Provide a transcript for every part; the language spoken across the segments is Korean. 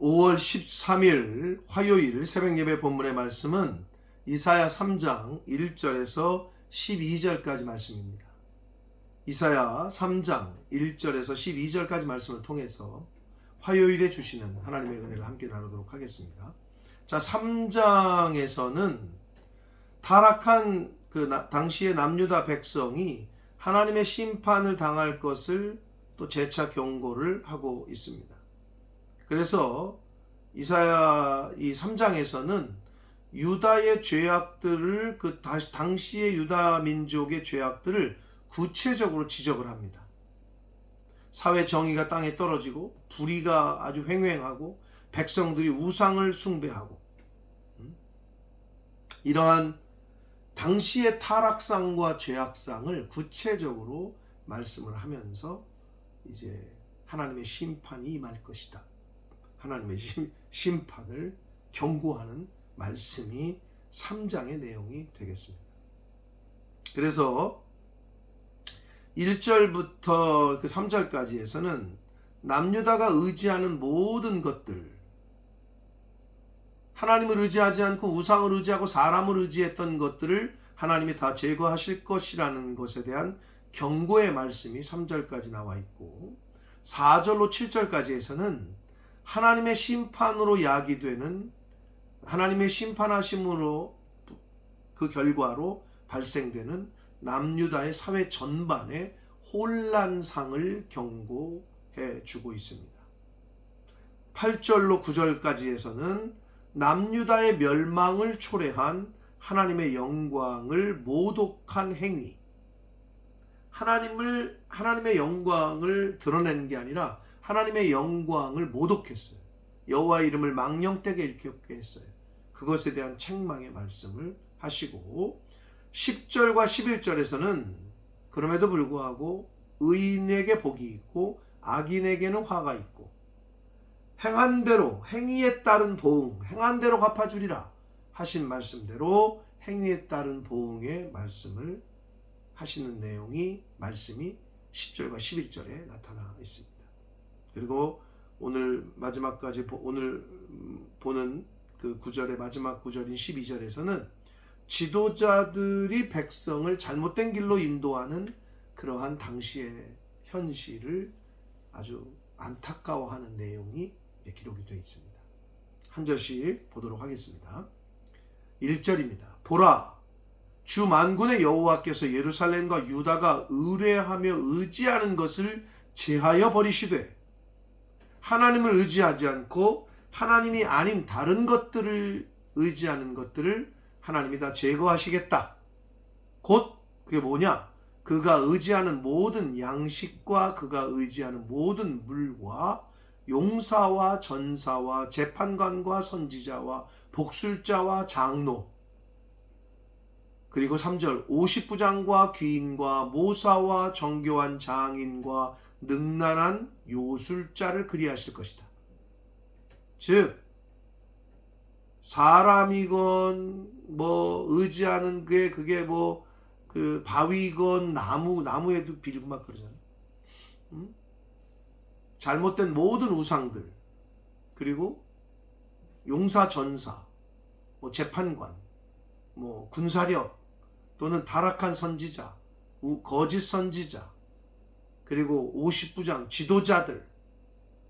5월 13일 화요일 새벽예배 본문의 말씀은 이사야 3장 1절에서 12절까지 말씀입니다. 이사야 3장 1절에서 12절까지 말씀을 통해서 화요일에 주시는 하나님의 은혜를 함께 나누도록 하겠습니다. 자, 3장에서는 타락한 당시의 남유다 백성이 하나님의 심판을 당할 것을 또 재차 경고를 하고 있습니다. 그래서 이사야 이 3장에서는 유다의 죄악들을 당시의 유다 민족의 죄악들을 구체적으로 지적을 합니다. 사회 정의가 땅에 떨어지고 불의가 아주 횡행하고 백성들이 우상을 숭배하고 이러한 당시의 타락상과 죄악상을 구체적으로 말씀을 하면서 이제 하나님의 심판이 임할 것이다. 하나님의 심판을 경고하는 말씀이 3장의 내용이 되겠습니다. 그래서 1절부터 3절까지에서는 남유다가 의지하는 모든 것들, 하나님을 의지하지 않고 우상을 의지하고 사람을 의지했던 것들을 하나님이 다 제거하실 것이라는 것에 대한 경고의 말씀이 3절까지 나와 있고, 4절로 7절까지에서는 하나님의 심판으로 야기되는, 하나님의 심판하심으로 그 결과로 발생되는 남유다의 사회 전반의 혼란상을 경고해 주고 있습니다. 8절로 9절까지에서는 남유다의 멸망을 초래한 하나님의 영광을 모독한 행위, 하나님의 영광을 드러내는 게 아니라 하나님의 영광을 모독했어요. 여호와의 이름을 망령되게 일컫게 했어요. 그것에 대한 책망의 말씀을 하시고, 10절과 11절에서는 그럼에도 불구하고 의인에게 복이 있고 악인에게는 화가 있고 행한 대로 행위에 따른 보응, 행한 대로 갚아주리라 하신 말씀대로 행위에 따른 보응의 말씀을 하시는 말씀이 10절과 11절에 나타나 있습니다. 그리고 오늘 보는 그 구절의 마지막 구절인 12절에서는 지도자들이 백성을 잘못된 길로 인도하는 그러한 당시의 현실을 아주 안타까워하는 내용이 기록이 되어 있습니다. 한 절씩 보도록 하겠습니다. 1절입니다. 보라, 주 만군의 여호와께서 예루살렘과 유다가 의뢰하며 의지하는 것을 제하여 버리시되 하나님을 의지하지 않고 하나님이 아닌 다른 것들을 의지하는 것들을 하나님이 다 제거하시겠다. 곧 그게 뭐냐? 그가 의지하는 모든 양식과 그가 의지하는 모든 물과 용사와 전사와 재판관과 선지자와 복술자와 장로, 그리고 3절 50부장과 귀인과 모사와 정교한 장인과 능란한 요술자를 그리하실 것이다. 즉 사람이건 의지하는 그게 그 바위건 나무에도 비리고 막 그러잖아요. 잘못된 모든 우상들, 그리고 용사 전사, 재판관, 군사력, 또는 타락한 선지자, 거짓 선지자, 그리고 50부장, 지도자들,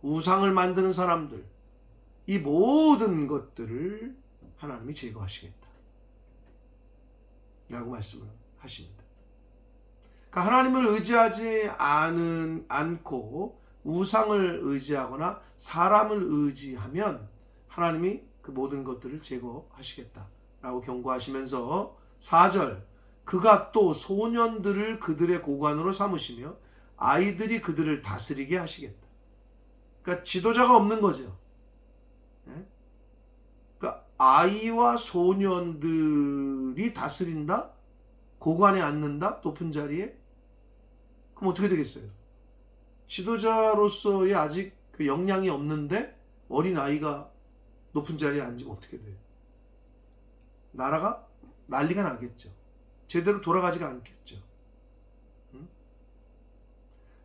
우상을 만드는 사람들, 이 모든 것들을 하나님이 제거하시겠다 라고 말씀을 하십니다. 그러니까 하나님을 의지하지 않고 우상을 의지하거나 사람을 의지하면 하나님이 그 모든 것들을 제거하시겠다 라고 경고하시면서 4절 그가 또 소년들을 그들의 고관으로 삼으시며 아이들이 그들을 다스리게 하시겠다. 그러니까 지도자가 없는 거죠. 그러니까 아이와 소년들이 다스린다? 고관에 앉는다? 높은 자리에? 그럼 어떻게 되겠어요? 지도자로서의 아직 그 역량이 없는데 어린 아이가 높은 자리에 앉으면 어떻게 돼요? 나라가 난리가 나겠죠. 제대로 돌아가지가 않겠죠.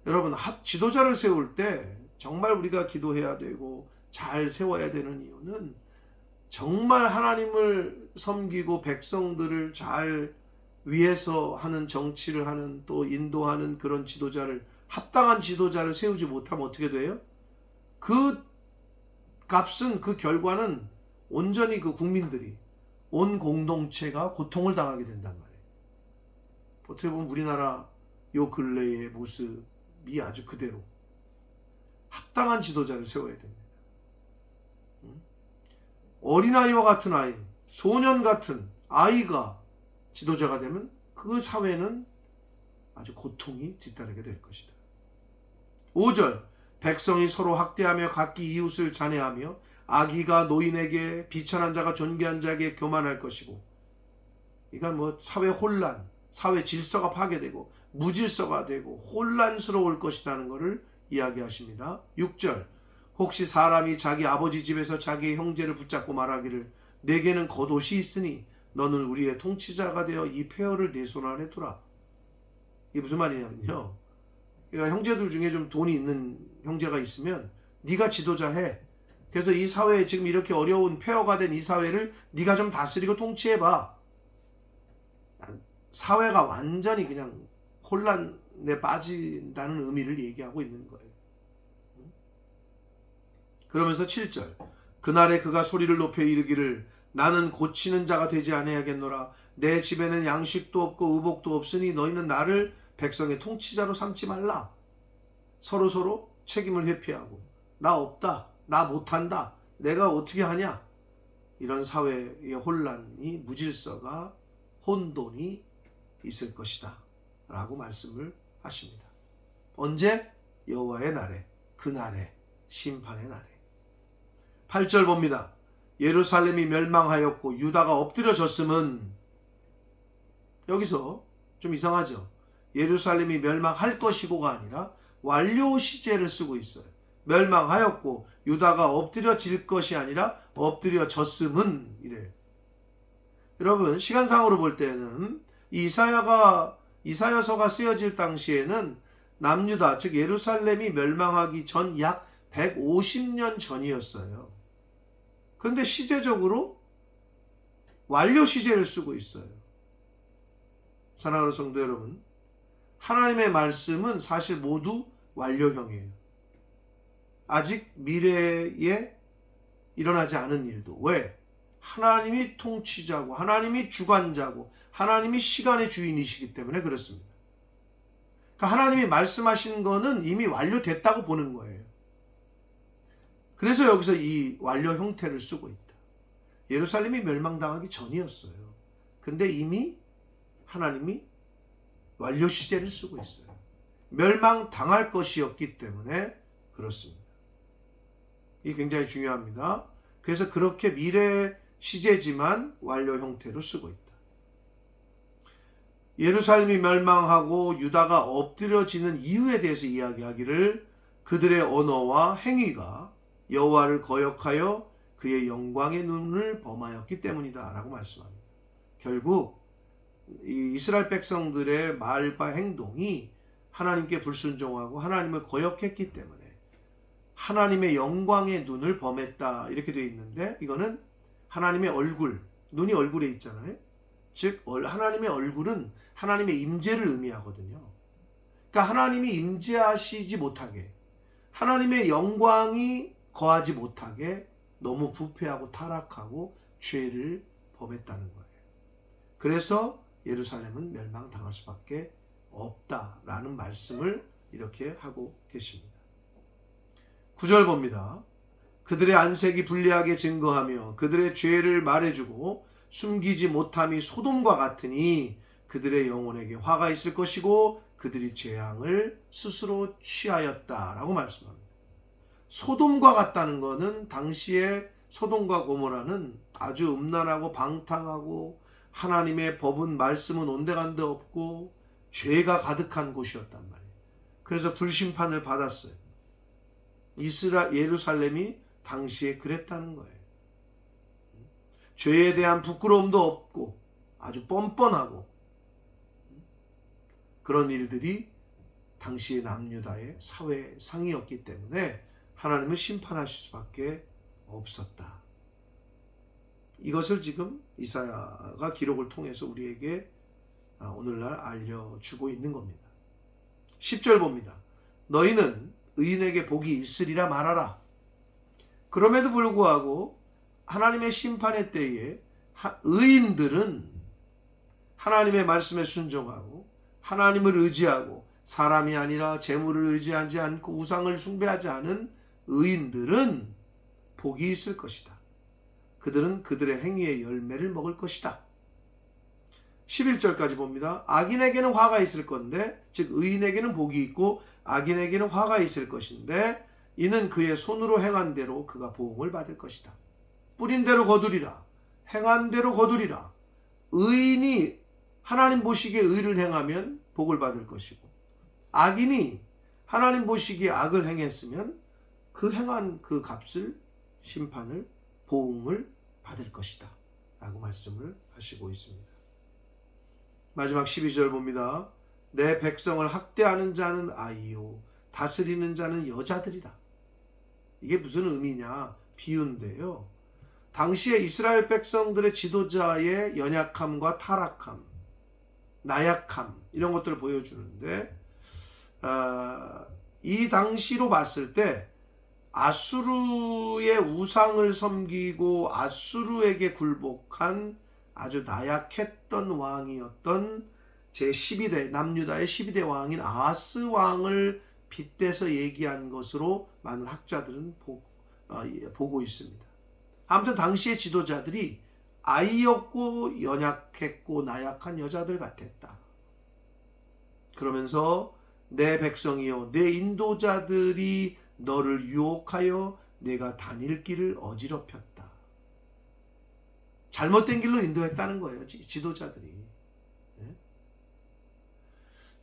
여러분, 지도자를 세울 때 정말 우리가 기도해야 되고 잘 세워야 되는 이유는 정말 하나님을 섬기고 백성들을 잘 위해서 하는 정치를 하는 또 인도하는 그런 지도자를 합당한 지도자를 세우지 못하면 어떻게 돼요? 그 값은 그 결과는 온전히 그 국민들이 온 공동체가 고통을 당하게 된단 말이에요. 어떻게 보면 우리나라 요 근래의 모습이 아주 그대로 합당한 지도자를 세워야 됩니다. 어린아이와 같은 아이, 소년 같은 아이가 지도자가 되면 그 사회는 아주 고통이 뒤따르게 될 것이다. 5절 백성이 서로 학대하며 각기 이웃을 잔해하며 아기가 노인에게 비천한 자가 존귀한 자에게 교만할 것이고, 그러니까 뭐 사회 혼란, 사회 질서가 파괴되고 무질서가 되고 혼란스러울 것이라는 것을 이야기하십니다. 6절 혹시 사람이 자기 아버지 집에서 자기의 형제를 붙잡고 말하기를 내게는 겉옷이 있으니 너는 우리의 통치자가 되어 이 폐허를 내 손 안에 두라. 이게 무슨 말이냐면요, 그러니까 형제들 중에 좀 돈이 있는 형제가 있으면 네가 지도자 해. 그래서 이 사회에 지금 이렇게 어려운 폐허가 된 이 사회를 네가 좀 다스리고 통치해봐. 사회가 완전히 그냥 혼란에 빠진다는 의미를 얘기하고 있는 거예요. 그러면서 7절 그날에 그가 소리를 높여 이르기를 나는 고치는 자가 되지 아니하겠노라. 내 집에는 양식도 없고 의복도 없으니 너희는 나를 백성의 통치자로 삼지 말라. 서로 책임을 회피하고 나 없다, 나 못한다, 내가 어떻게 하냐, 이런 사회의 혼란이, 무질서가, 혼돈이 있을 것이다 라고 말씀을 하십니다. 언제? 여호와의 날에, 그날에, 심판의 날에. 8절 봅니다. 예루살렘이 멸망하였고 유다가 엎드려졌음은, 여기서 좀 이상하죠. 예루살렘이 멸망할 것이고가 아니라 완료 시제를 쓰고 있어요. 멸망하였고 유다가 엎드려질 것이 아니라 엎드려졌음은 이래요. 여러분, 시간상으로 볼 때는 이사야서가 쓰여질 당시에는 남유다, 즉 예루살렘이 멸망하기 전 약 150년 전이었어요. 그런데 시제적으로 완료 시제를 쓰고 있어요. 사랑하는 성도 여러분, 하나님의 말씀은 사실 모두 완료형이에요. 아직 미래에 일어나지 않은 일도. 왜? 하나님이 통치자고, 하나님이 주관자고, 하나님이 시간의 주인이시기 때문에 그렇습니다. 그러니까 하나님이 말씀하신 거는 이미 완료됐다고 보는 거예요. 그래서 여기서 이 완료 형태를 쓰고 있다. 예루살렘이 멸망당하기 전이었어요. 근데 이미 하나님이 완료 시제를 쓰고 있어요. 멸망당할 것이었기 때문에 그렇습니다. 이게 굉장히 중요합니다. 그래서 그렇게 미래 시제지만 완료 형태로 쓰고 있다. 예루살렘이 멸망하고 유다가 엎드려지는 이유에 대해서 이야기하기를 그들의 언어와 행위가 여호와를 거역하여 그의 영광의 눈을 범하였기 때문이다 라고 말씀합니다. 결국 이 이스라엘 백성들의 말과 행동이 하나님께 불순종하고 하나님을 거역했기 때문에 하나님의 영광의 눈을 범했다 이렇게 되어 있는데, 이거는 하나님의 얼굴, 눈이 얼굴에 있잖아요. 즉 하나님의 얼굴은 하나님의 임재를 의미하거든요. 그러니까 하나님이 임재하시지 못하게, 하나님의 영광이 거하지 못하게 너무 부패하고 타락하고 죄를 범했다는 거예요. 그래서 예루살렘은 멸망당할 수밖에 없다라는 말씀을 이렇게 하고 계십니다. 9절 봅니다. 그들의 안색이 불리하게 증거하며 그들의 죄를 말해주고 숨기지 못함이 소돔과 같으니 그들의 영혼에게 화가 있을 것이고 그들이 재앙을 스스로 취하였다라고 말씀합니다. 소돔과 같다는 것은 당시에 소돔과 고모라는 아주 음란하고 방탕하고 하나님의 법은 말씀은 온데간데 없고 죄가 가득한 곳이었단 말이에요. 그래서 불심판을 받았어요. 예루살렘이 당시에 그랬다는 거예요. 죄에 대한 부끄러움도 없고 아주 뻔뻔하고 그런 일들이 당시의 남유다의 사회상이었기 때문에 하나님은 심판하실 수밖에 없었다. 이것을 지금 이사야가 기록을 통해서 우리에게 오늘날 알려주고 있는 겁니다. 10절 봅니다. 너희는 의인에게 복이 있으리라 말하라. 그럼에도 불구하고 하나님의 심판의 때에 의인들은 하나님의 말씀에 순종하고 하나님을 의지하고 사람이 아니라 재물을 의지하지 않고 우상을 숭배하지 않은 의인들은 복이 있을 것이다. 그들은 그들의 행위의 열매를 먹을 것이다. 11절까지 봅니다. 악인에게는 화가 있을 건데, 즉 의인에게는 복이 있고 악인에게는 화가 있을 것인데 이는 그의 손으로 행한 대로 그가 보응을 받을 것이다. 뿌린 대로 거두리라. 행한 대로 거두리라. 의인이 하나님 보시기에 의를 행하면 복을 받을 것이고 악인이 하나님 보시기에 악을 행했으면 그 행한 그 값을, 심판을, 보응을 받을 것이다 라고 말씀을 하시고 있습니다. 마지막 12절 봅니다. 내 백성을 학대하는 자는 아이요 다스리는 자는 여자들이라. 이게 무슨 의미냐? 비유인데요. 당시에 이스라엘 백성들의 지도자의 연약함과 타락함, 나약함 이런 것들을 보여주는데 이 당시로 봤을 때 아수르의 우상을 섬기고 아수르에게 굴복한 아주 나약했던 왕이었던 제12대 남유다의 12대 왕인 아하스 왕을 빗대서 얘기한 것으로 많은 학자들은 보고 있습니다. 아무튼 당시의 지도자들이 아이였고 연약했고 나약한 여자들 같았다. 그러면서 내 백성이여 내 인도자들이 너를 유혹하여 내가 다닐 길을 어지럽혔다. 잘못된 길로 인도했다는 거예요. 지도자들이. 네?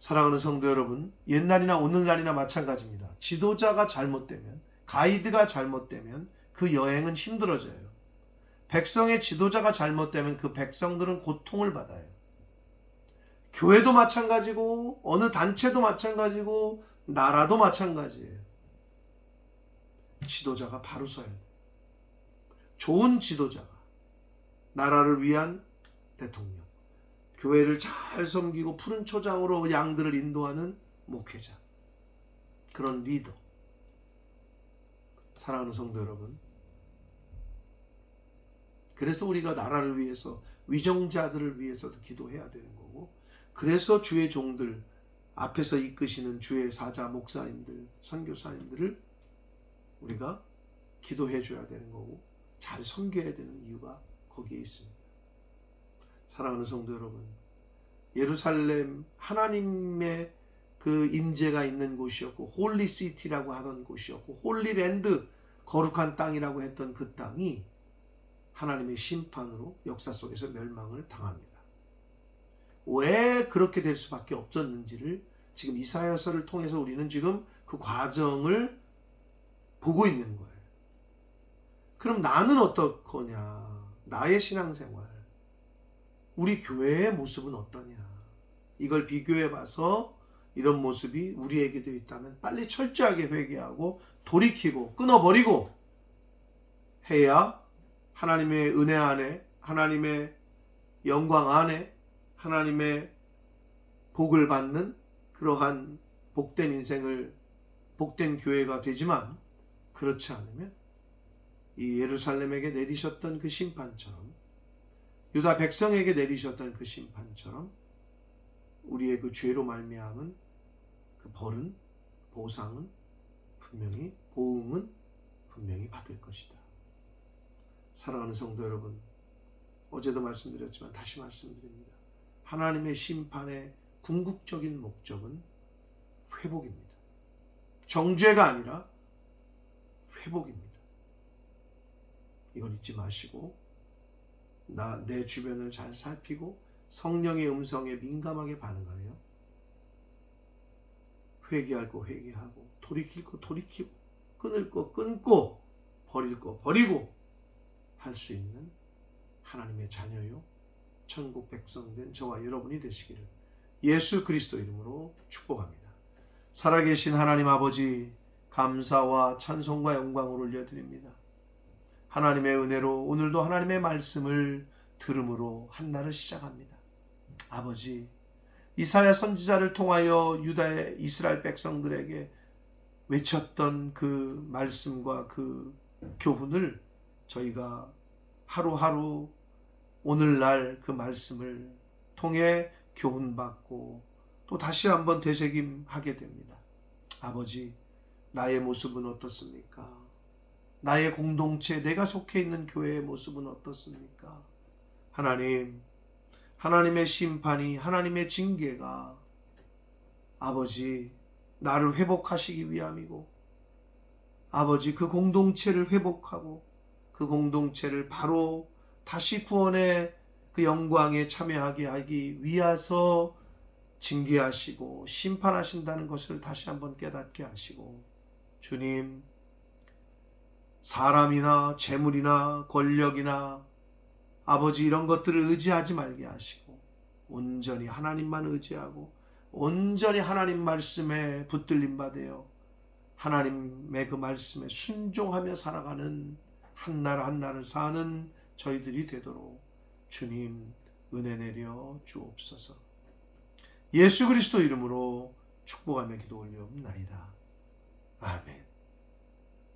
사랑하는 성도 여러분, 옛날이나 오늘날이나 마찬가지입니다. 지도자가 잘못되면, 가이드가 잘못되면 그 여행은 힘들어져요. 백성의 지도자가 잘못되면 그 백성들은 고통을 받아요. 교회도 마찬가지고 어느 단체도 마찬가지고 나라도 마찬가지예요. 지도자가 바로 서야 돼요. 좋은 지도자가 나라를 위한 대통령, 교회를 잘 섬기고 푸른 초장으로 양들을 인도하는 목회자, 그런 리더. 사랑하는 성도 여러분, 그래서 우리가 나라를 위해서 위정자들을 위해서도 기도해야 되는 거고, 그래서 주의 종들 앞에서 이끄시는 주의 사자 목사님들, 선교사님들을 우리가 기도해 줘야 되는 거고 잘 섬겨야 되는 이유가 거기에 있습니다. 사랑하는 성도 여러분, 예루살렘 하나님의 그 임재가 있는 곳이었고 홀리 시티라고 하던 곳이었고 홀리랜드, 거룩한 땅이라고 했던 그 땅이 하나님의 심판으로 역사 속에서 멸망을 당합니다. 왜 그렇게 될 수밖에 없었는지를 지금 이사야서를 통해서 우리는 지금 그 과정을 보고 있는 거예요. 그럼 나는 어떡하냐? 나의 신앙생활, 우리 교회의 모습은 어떠냐? 이걸 비교해 봐서 이런 모습이 우리에게도 있다면 빨리 철저하게 회개하고 돌이키고 끊어버리고 해야 하나님의 은혜 안에, 하나님의 영광 안에, 하나님의 복을 받는 그러한 복된 인생을, 복된 교회가 되지만, 그렇지 않으면 이 예루살렘에게 내리셨던 그 심판처럼, 유다 백성에게 내리셨던 그 심판처럼 우리의 그 죄로 말미암은 그 벌은, 보상은 분명히, 보응은 분명히 받을 것이다. 사랑하는 성도 여러분, 어제도 말씀드렸지만 다시 말씀드립니다. 하나님의 심판의 궁극적인 목적은 회복입니다. 정죄가 아니라 회복입니다. 이걸 잊지 마시고 내 주변을 잘 살피고 성령의 음성에 민감하게 반응하여 회개할 거 회개하고 돌이킬 거 돌이키고 끊을 거 끊고 버릴 거 버리고 할 수 있는 하나님의 자녀요 천국 백성된 저와 여러분이 되시기를 예수 그리스도 이름으로 축복합니다. 살아계신 하나님 아버지, 감사와 찬송과 영광을 올려드립니다. 하나님의 은혜로 오늘도 하나님의 말씀을 들음으로 한 날을 시작합니다. 아버지, 이사야 선지자를 통하여 유다의 이스라엘 백성들에게 외쳤던 그 말씀과 그 교훈을 저희가 하루하루 오늘날 그 말씀을 통해 교훈받고 또 다시 한번 되새김하게 됩니다. 아버지, 나의 모습은 어떻습니까? 나의 공동체, 내가 속해 있는 교회의 모습은 어떻습니까? 하나님, 하나님의 심판이, 하나님의 징계가 아버지 나를 회복하시기 위함이고, 아버지 그 공동체를 회복하고 그 공동체를 바로 다시 구원의 그 영광에 참여하게 하기 위해서 징계하시고 심판하신다는 것을 다시 한번 깨닫게 하시고, 주님, 사람이나 재물이나 권력이나 아버지 이런 것들을 의지하지 말게 하시고 온전히 하나님만 의지하고 온전히 하나님 말씀에 붙들림 받으여 하나님의 그 말씀에 순종하며 살아가는 한 날 한 날을 사는 저희들이 되도록 주님 은혜 내려 주옵소서. 예수 그리스도 이름으로 축복하며 기도 올려옵나이다. 아멘.